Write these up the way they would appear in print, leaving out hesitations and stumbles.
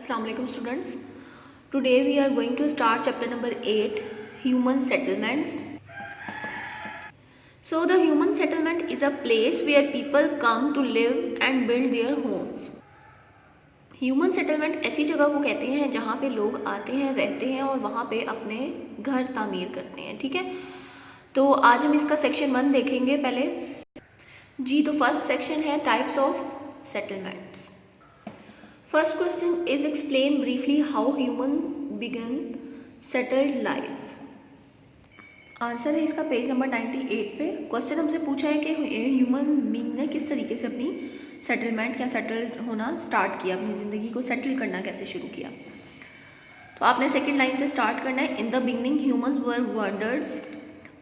Assalamu alaikum students. Today we are going to start chapter number 8, Human Settlements. So the human settlement is a place where people come to live and build their homes. Human settlement ऐसी जगह को कहते हैं जहाँ पे लोग आते हैं, रहते हैं और वहाँ पे अपने घर तामीर करते हैं. ठीक है, तो आज हम इसका सेक्शन 1 देखेंगे पहले जी. तो फर्स्ट सेक्शन है types of settlements. First question is explain briefly how human began settled life. Answer है इसका पेज नंबर 98 पे. क्वेश्चन हमसे पूछा है कि ह्यूमन बीइंग ने किस तरीके से अपनी सेटलमेंट या सेटल्ड होना स्टार्ट किया, अपनी ज़िंदगी को सेटल करना कैसे शुरू किया. तो आपने सेकेंड लाइन से स्टार्ट करना है. इन the beginning humans were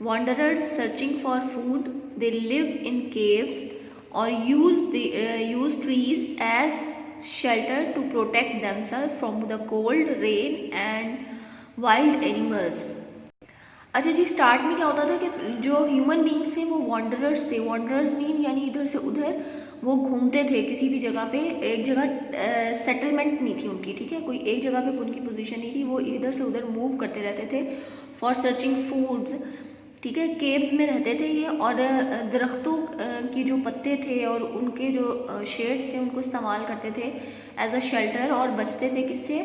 wanderers searching for food. They lived in caves or used trees as shelter to protect themselves from the cold, rain and wild animals. अच्छा जी, स्टार्ट में क्या होता था कि जो ह्यूमन बींग्स थे वो वॉन्डरर्स थे. वॉन्डरर्स मीन यानी इधर से उधर वो घूमते थे किसी भी जगह पे. एक जगह सेटलमेंट नहीं थी उनकी. ठीक है, कोई एक जगह पे उनकी पोजीशन नहीं थी, वो इधर से उधर मूव करते रहते थे फॉर सर्चिंग फूड्स. ठीक है, केव्स में रहते थे ये, और दरख्तों की जो पत्ते थे और उनके जो शेड्स थे उनको इस्तेमाल करते थे एज अ शेल्टर, और बचते थे किससे,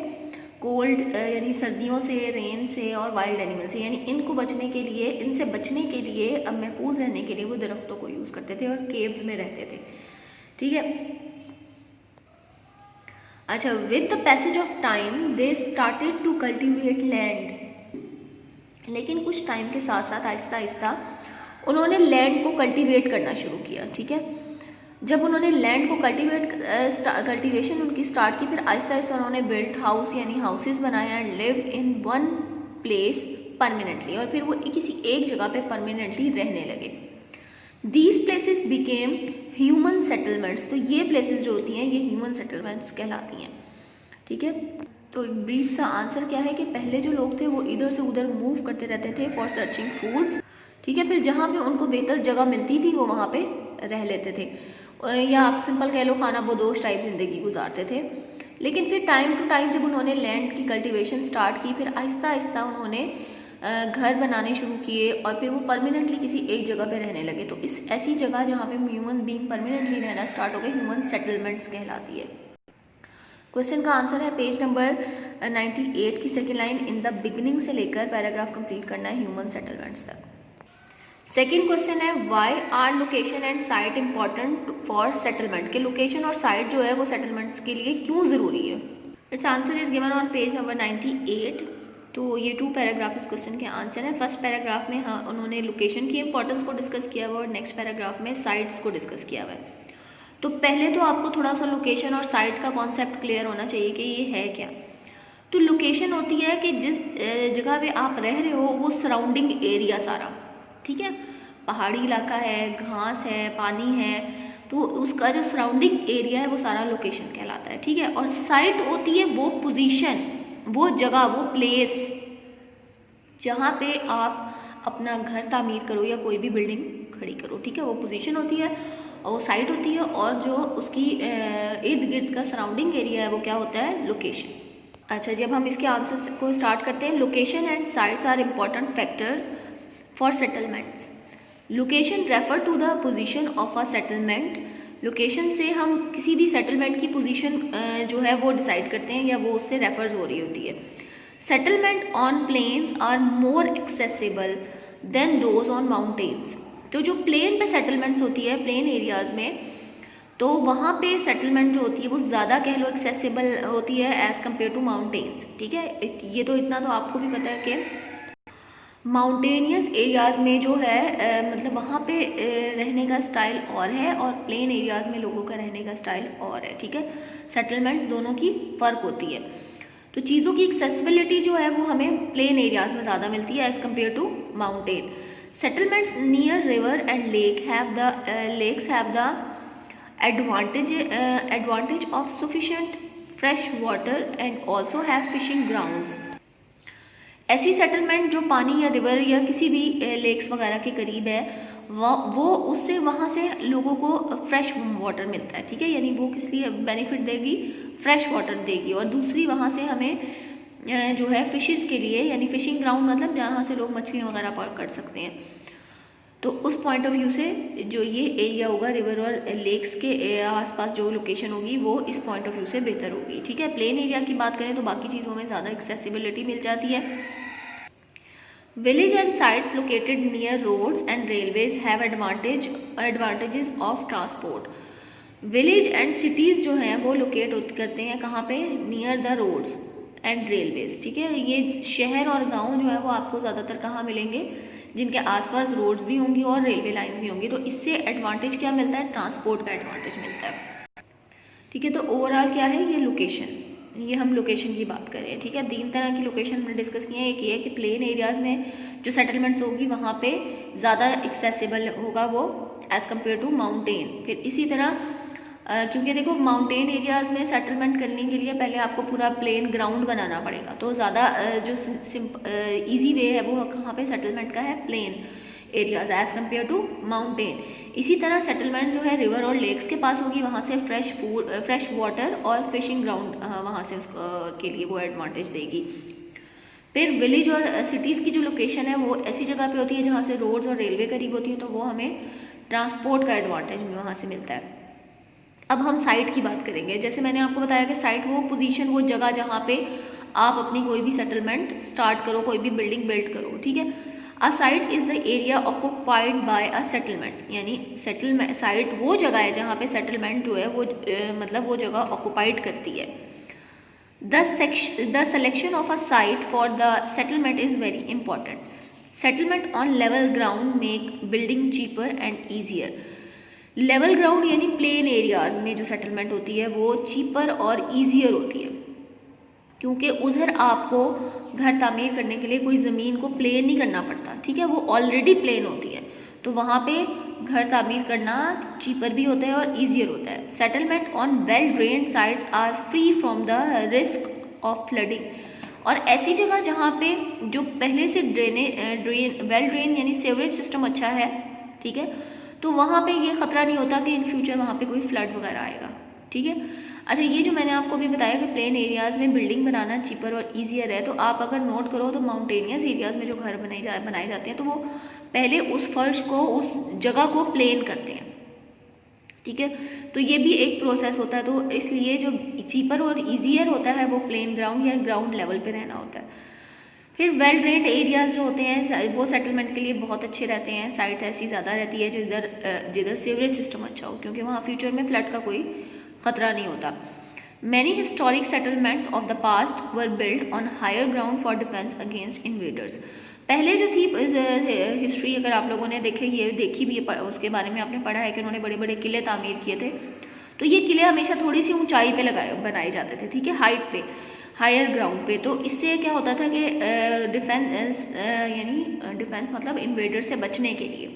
कोल्ड यानी सर्दियों से, रेन से और वाइल्ड एनिमल से. यानी इनको बचने के लिए, इनसे बचने के लिए, अब महफूज रहने के लिए वो दरख्तों को यूज़ करते थे और केव्स में रहते थे. ठीक है. अच्छा, with the passage of time they started to cultivate land. लेकिन कुछ टाइम के साथ साथ आहिस्ता आहिस्ता उन्होंने लैंड को कल्टीवेट करना शुरू किया. ठीक है, जब उन्होंने लैंड को कल्टीवेशन उनकी स्टार्ट की, फिर आहिस्ता आहिस्ता उन्होंने बिल्ट हाउस यानी हाउसेस बनाया and live in one place permanently, और फिर वो किसी एक जगह पे परमानेंटली रहने लगे. These places became human settlements. तो ये प्लेसेस जो होती हैं ये ह्यूमन सेटलमेंट्स कहलाती हैं. ठीक है, तो एक ब्रीफ सा आंसर क्या है कि पहले जो लोग थे वो इधर से उधर मूव करते रहते थे फॉर सर्चिंग फूड्स. ठीक है, फिर जहाँ पे उनको बेहतर जगह मिलती थी वो वहाँ पे रह लेते थे, या आप सिंपल कह लो खाना बदोश टाइप ज़िंदगी गुजारते थे. लेकिन फिर टाइम टू टाइम जब उन्होंने लैंड की कल्टीवेशन स्टार्ट की, फिर आहिस्ता आहिस्ता उन्होंने घर बनाने शुरू किए और फिर वो परमानेंटली किसी एक जगह पे रहने लगे. तो इस ऐसी जगह जहाँ पे ह्यूमन बीइंग परमानेंटली रहना स्टार्ट हो गए, ह्यूमन सेटलमेंट्स कहलाती है. क्वेश्चन का आंसर है पेज नंबर 98 की second line. In the beginning से लेकर पैराग्राफ कंप्लीट करना है ह्यूमन सेटलमेंट्स तक. सेकेंड क्वेश्चन है why are location and site important for settlement. के लोकेशन और साइट जो है वो सेटलमेंट्स के लिए क्यों ज़रूरी है. Its answer is given on page number 98. तो ये 2 पैराग्राफ इस क्वेश्चन के आंसर है. फर्स्ट पैराग्राफ में हाँ उन्होंने लोकेशन की इंपॉर्टेंस को डिस्कस किया हुआ, और नेक्स्ट पैराग्राफ में साइट्स को डिस्कस किया हुआ है. तो पहले तो आपको थोड़ा सा लोकेशन और साइट का कॉन्सेप्ट क्लियर होना चाहिए कि ये है क्या. तो लोकेशन होती है कि जिस जगह पे आप रह रहे हो वो सराउंडिंग एरिया सारा, ठीक है, पहाड़ी इलाका है, घास है, पानी है, तो उसका जो सराउंडिंग एरिया है वो सारा लोकेशन कहलाता है. ठीक है, और साइट होती है वो पोजीशन, वो जगह, वो प्लेस जहाँ पे आप अपना घर तामीर करो या कोई भी बिल्डिंग खड़ी करो. ठीक है, वो पोजीशन होती है और वो साइट होती है, और जो उसकी इर्द गिर्द का सराउंडिंग एरिया है वो क्या होता है, लोकेशन. अच्छा, जब हम इसके आंसर को स्टार्ट करते हैं. Location and sites are important factors for settlements. Location refer to the position of a settlement. Location से हम किसी भी सेटलमेंट की पोजीशन जो है वो डिसाइड करते हैं या वो उससे रेफर्स हो रही होती है. Settlement on plains are more accessible than those on mountains. तो जो प्लेन पे सेटलमेंट्स होती है, प्लेन एरियाज़ में, तो वहाँ पे सेटलमेंट जो होती है वो ज़्यादा कह लो एक्सेसिबल होती है एज़ कम्पेयर टू माउंटेन्स. ठीक है, ये तो इतना तो आपको भी पता है कि माउंटेनियस एरियाज़ में जो है मतलब वहाँ पे रहने का स्टाइल और है, और प्लेन एरियाज़ में लोगों का रहने का स्टाइल और है. ठीक है, सेटलमेंट दोनों की फ़र्क होती है. तो चीज़ों की एक्सेसिबिलिटी जो है वो हमें प्लेन एरियाज़ में ज़्यादा मिलती है as compare to mountain. Settlements near river and lakes have the advantage of sufficient fresh water and also have fishing grounds. ऐसी सेटलमेंट जो पानी या रिवर या किसी भी लेक्स वगैरह के करीब है वो उससे वहाँ से लोगों को फ्रेश वाटर मिलता है, ठीक है, यानी वो किस लिए बेनिफिट देगी, फ्रेश वाटर देगी। और दूसरी वहाँ से हमें जो है फिशेस के लिए, यानी फिशिंग ग्राउंड मतलब जहाँ से लोग मछलियाँ वगैरह पकड़ सकते हैं। तो उस पॉइंट ऑफ व्यू से जो ये एरिया होगा रिवर और लेक्स के आसपास जो लोकेशन होगी वो इस पॉइंट ऑफ व्यू से बेहतर होगी, ठीक है। प्लेन एरिया की बात करें तो बाकी चीज़ों में ज़्यादा एक्सेसिबिलिटी मिल जाती है। Village and sites located near roads and railways have advantages of transport. Village and cities जो हैं वो लोकेट करते हैं कहाँ पे, near the roads and railways, ठीक है। ये शहर और गांव जो है वो आपको ज़्यादातर कहाँ मिलेंगे, जिनके आसपास रोड्स भी होंगी और रेलवे लाइन भी होंगी। तो इससे एडवांटेज क्या मिलता है, ट्रांसपोर्ट का एडवांटेज मिलता है, ठीक है। तो ओवरऑल क्या है, ये लोकेशन, ये हम लोकेशन की बात कर रहे हैं, ठीक है। 3 तरह की लोकेशन हमने डिस्कस की है। एक ये है कि प्लेन एरियाज़ में जो सेटलमेंट्स होगी वहाँ पे ज़्यादा एक्सेसिबल होगा वो एज़ कम्पेयर टू माउंटेन। फिर इसी तरह क्योंकि देखो माउंटेन एरियाज़ में सेटलमेंट करने के लिए पहले आपको पूरा प्लेन ग्राउंड बनाना पड़ेगा, तो ज़्यादा जो ईजी वे है वो कहाँ पे सेटलमेंट का है, plain areas as compare to mountain. इसी तरह सेटलमेंट जो है रिवर और लेक्स के पास होगी, वहाँ से फ्रेश वाटर और फिशिंग ग्राउंड वहाँ से के लिए वो एडवांटेज देगी। फिर विलेज और सिटीज़ की जो लोकेशन है वो ऐसी जगह पे होती है जहाँ से रोड्स और रेलवे करीब होती है, तो वो हमें ट्रांसपोर्ट का एडवांटेज वहाँ से मिलता है। अब हम साइट की बात करेंगे। जैसे मैंने आपको बताया कि साइट वो पोजीशन, वो जगह जहाँ पे आप अपनी कोई भी सेटलमेंट स्टार्ट करो, कोई भी बिल्डिंग बिल्ड करो, ठीक है। A site is the area occupied by a settlement, यानी सेटलमेंट साइट वो जगह है जहाँ पे सेटलमेंट जो है वो मतलब वो जगह ऑक्यूपाइड करती है। The selection of a site for the settlement is very important. Settlement on level ground make building cheaper and easier. Level ground यानी प्लेन एरियाज में जो सेटलमेंट होती है वो चीपर और ईजियर होती है, क्योंकि उधर आपको घर तामीर करने के लिए कोई ज़मीन को प्लेन नहीं करना पड़ता, ठीक है, वो ऑलरेडी प्लेन होती है, तो वहाँ पे घर तामीर करना चीपर भी होता है और ईजियर होता है। Settlement on well drained sites are free from the risk of flooding. और ऐसी जगह जहाँ पे जो पहले से वेल ड्रेन यानी सीवरेज सिस्टम अच्छा है, ठीक है, तो वहाँ पे ये ख़तरा नहीं होता कि इन फ्यूचर वहाँ पे कोई फ्लड वगैरह आएगा, ठीक है। अच्छा, ये जो मैंने आपको भी बताया कि प्लेन एरियाज़ में बिल्डिंग बनाना चीपर और ईजियर है, तो आप अगर नोट करो तो माउंटेनियस एरियाज़ में जो घर बनाए जाते हैं तो वो पहले उस फर्श को, उस जगह को प्लेन करते हैं, ठीक है। तो ये भी एक प्रोसेस होता है, तो इसलिए जो चीपर और ईजियर होता है वो प्लेन ग्राउंड या ग्राउंड लेवल पे रहना होता है। फिर वेल ड्रेन्ड एरियाज़ जो होते हैं वो सेटलमेंट के लिए बहुत अच्छे रहते हैं। साइट ऐसी ज़्यादा रहती है जिधर सीवरेज सिस्टम अच्छा हो, क्योंकि वहाँ फ्यूचर में फ्लड का कोई ख़तरा नहीं होता। Many historic settlements of the past were built on higher ground for defence against invaders. पहले जो थी हिस्ट्री अगर आप लोगों ने देखी भी है, उसके बारे में आपने पढ़ा है कि उन्होंने बड़े बड़े किले तामीर किए थे। तो ये किले हमेशा थोड़ी सी ऊंचाई पे बनाए जाते थे, ठीक है, हाइट पे, हायर ग्राउंड पे। तो इससे क्या होता था कि डिफेंस मतलब इन्वेडर से बचने के लिए,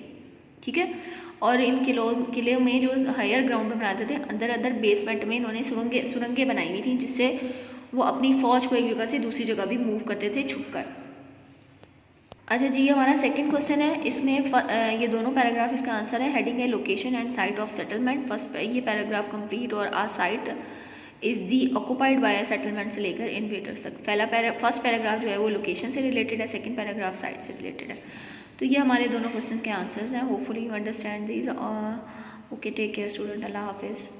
ठीक है। और इन किले में जो हायर ग्राउंड में बनाते थे, अंदर अंदर बेसमेंट में इन्होंने सुरंगें बनाई हुई थी, जिससे वो अपनी फौज को एक जगह से दूसरी जगह भी मूव करते थे छुपकर। अच्छा जी, हमारा सेकंड क्वेश्चन है, इसमें ये दोनों पैराग्राफ इसका आंसर है। हेडिंग है location and site of settlement. First ये पैराग्राफ कंप्लीट और a site is the occupied by settlement से लेकर इन्वेडर्स तक। फर्स्ट पैराग्राफ जो है वो लोकेशन से रिलेटेड है, सेकंड पैराग्राफ साइट से रिलेटेड है। तो ये हमारे दोनों क्वेश्चन के आंसर्स हैं। Hopefully you understand these. Okay, take care student, अल्लाह हाफिज़।